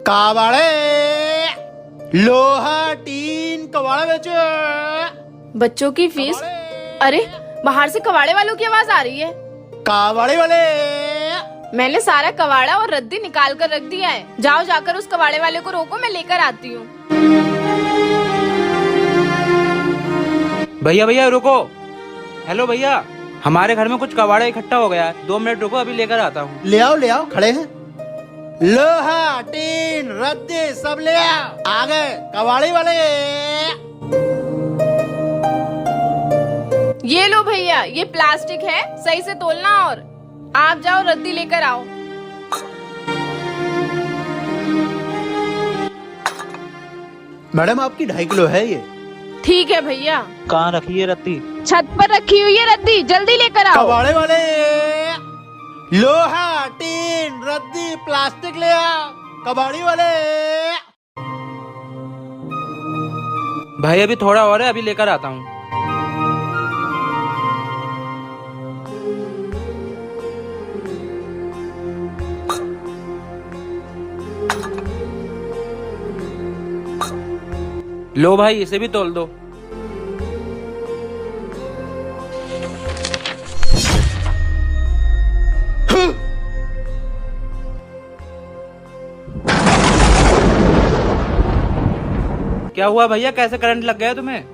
कबाड़े लोहा टीन कबाड़ा बेचो। बच्चों की फीस। अरे बाहर से कबाड़े वालों की आवाज आ रही है। कबाड़े वाले मैंने सारा कबाड़ा और रद्दी निकाल कर रख दिया है। जाओ जाकर उस कबाड़े वाले को रोको, मैं लेकर आती हूँ। भैया भैया रुको। हेलो भैया, हमारे घर में कुछ कबाड़ा इकट्ठा हो गया है, 2 मिनट रुको, अभी लेकर आता हूँ। ले आओ खड़े हैं। लोहा टीन रद्दी सब ले आओ। आ गए कबाड़ी वाले। ये लो भैया, ये प्लास्टिक है, सही से तोलना और आप जाओ रद्दी लेकर आओ। मैडम आपकी 2.5 किलो है ये। ठीक है भैया। कहाँ रखी है रत्ती? छत पर रखी हुई है रद्दी, जल्दी लेकर आओ। कबाड़े वाले लोहा टीन रद्दी प्लास्टिक ले आओ। कबाड़ी वाले भाई अभी थोड़ा और है, अभी लेकर आता हूँ। लो भाई, इसे भी तोल दो। क्या हुआ भैया, कैसे करंट लग गया तुम्हें?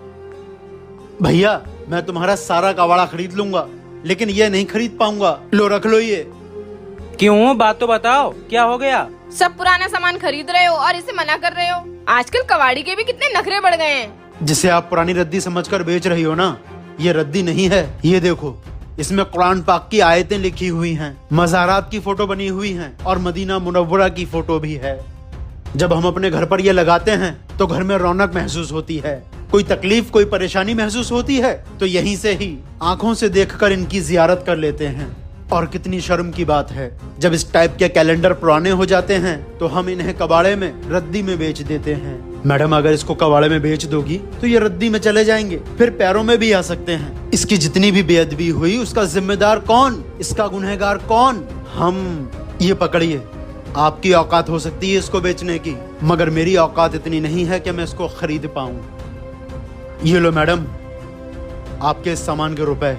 भैया मैं तुम्हारा सारा कबाड़ा खरीद लूंगा, लेकिन ये नहीं खरीद पाऊंगा। लो रख लो ये। क्यों, बात तो बताओ, क्या हो गया? सब पुराना सामान खरीद रहे हो और इसे मना कर रहे हो। आजकल कबाड़ी के भी कितने नखरे बढ़ गए हैं। जिसे आप पुरानी रद्दी समझकर बेच रही हो ना, ये रद्दी नहीं है। ये देखो, इसमें कुरान पाक की आयतें लिखी हुई हैं, मज़ारात की फोटो बनी हुई हैं और मदीना मुनव्वरा की फोटो भी है। जब हम अपने घर पर ये लगाते हैं तो घर में रौनक महसूस होती है। कोई तकलीफ, कोई परेशानी महसूस होती है तो यहीं से ही आंखों से देखकर इनकी जियारत कर लेते हैं। और कितनी शर्म की बात है, जब इस टाइप के कैलेंडर पुराने हो जाते हैं तो हम इन्हें कबाड़े में, रद्दी में बेच देते हैं। मैडम अगर इसको कबाड़े में बेच दोगी तो ये रद्दी में चले जाएंगे, फिर पैरों में भी आ सकते हैं। इसकी जितनी भी बेअदबी हुई उसका जिम्मेदार कौन, इसका गुनहगार कौन? हम। ये पकड़िए, आपकी औकात हो सकती है इसको बेचने की, मगर मेरी औकात इतनी नहीं है कि मैं इसको खरीद पाऊं। ये लो मैडम, आपके इस सामान के रुपए।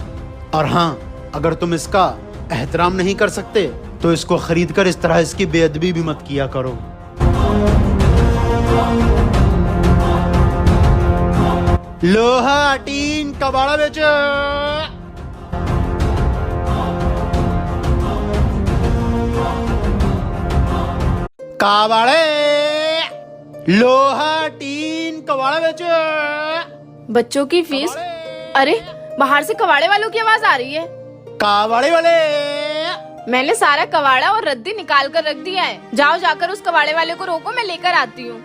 और हाँ, अगर तुम इसका एहतराम नहीं कर सकते तो इसको खरीद कर इस तरह इसकी बेअदबी भी मत किया करो। लोहा टीन कबाड़ा बेचो। कबाड़े लोहा टीन कबाड़ा बेचो। बच्चों की फीस। अरे बाहर से कबाड़े वालों की आवाज आ रही है। कबाड़े वाले मैंने सारा कबाड़ा और रद्दी निकाल कर रख दिया है। जाओ जाकर उस कबाड़े वाले को रोको, मैं लेकर आती हूँ।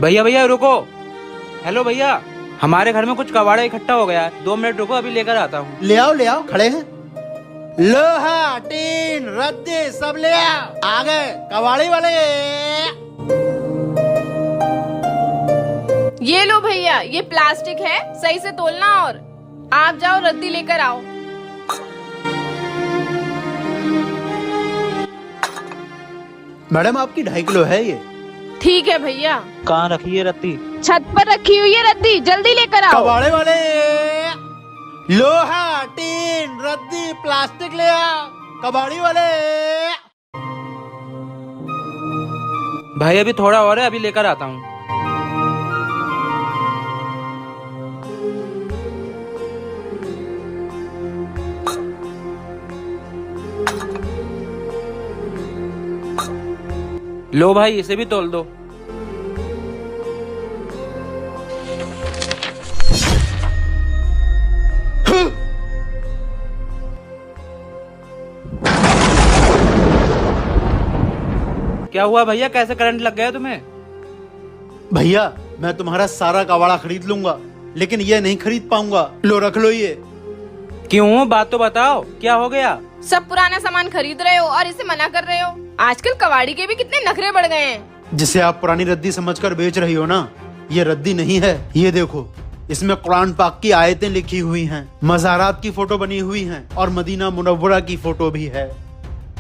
भैया भैया रुको। हेलो भैया, हमारे घर में कुछ कबाड़ा इकट्ठा हो गया है, 2 मिनट रुको, अभी लेकर आता हूँ। ले आओ खड़े हैं। लोहा टीन रद्दी सब ले आओ। आ गए कबाड़ी वाले। ये लो भैया, ये प्लास्टिक है, सही से तोलना और आप जाओ रद्दी लेकर आओ। मैडम आपकी 2.5 किलो है ये। ठीक है भैया। कहाँ रखी है रत्ती? छत पर रखी हुई है रद्दी, जल्दी लेकर आओ। कबाड़े वाले लोहा टीन रद्दी प्लास्टिक ले आओ। कबाड़ी वाले भाई अभी थोड़ा और है, अभी लेकर आता हूँ। लो भाई, इसे भी तोल दो। क्या हुआ भैया, कैसे करंट लग गया तुम्हें? भैया मैं तुम्हारा सारा कबाड़ा खरीद लूंगा, लेकिन ये नहीं खरीद पाऊंगा। लो रख लो ये। क्यों, बात तो बताओ, क्या हो गया? सब पुराना सामान खरीद रहे हो और इसे मना कर रहे हो। आजकल कबाड़ी के भी कितने नखरे बढ़ गए हैं। जिसे आप पुरानी रद्दी समझकर बेच रही हो ना, ये रद्दी नहीं है। ये देखो, इसमें कुरान पाक की आयतें लिखी हुई हैं, मज़ारात की फोटो बनी हुई हैं और मदीना मुनव्वरा की फोटो भी है।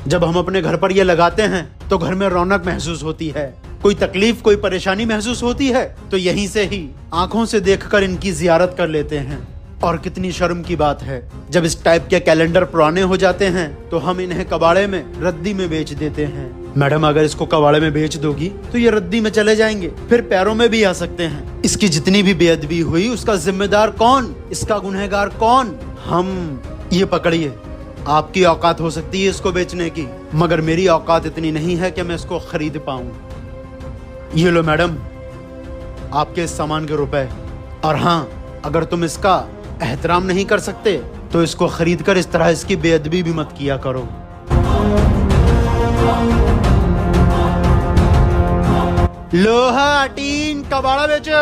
जब हम अपने घर पर ये लगाते हैं तो घर में रौनक महसूस होती है। कोई तकलीफ, कोई परेशानी महसूस होती है तो यहीं से ही आंखों से देखकर इनकी जियारत कर लेते हैं। और कितनी शर्म की बात है, जब इस टाइप के कैलेंडर पुराने हो जाते हैं तो हम इन्हें कबाड़े में, रद्दी में बेच देते हैं। मैडम, अगर इसको कबाड़े में बेच दोगी तो ये रद्दी में चले जाएंगे, फिर पैरों में भी आ सकते हैं। इसकी जितनी भी बेअदबी हुई उसका जिम्मेदार कौन, इसका गुनहगार कौन? हम। ये पकड़िए, आपकी औकात हो सकती है इसको बेचने की, मगर मेरी औकात इतनी नहीं है कि मैं इसको खरीद पाऊं। ये लो मैडम, आपके इस सामान के रुपए। और हाँ, अगर तुम इसका एहतराम नहीं कर सकते तो इसको खरीद कर इस तरह इसकी बेअदबी भी मत किया करो। लोहा, टीन, कबाड़ा बेचो।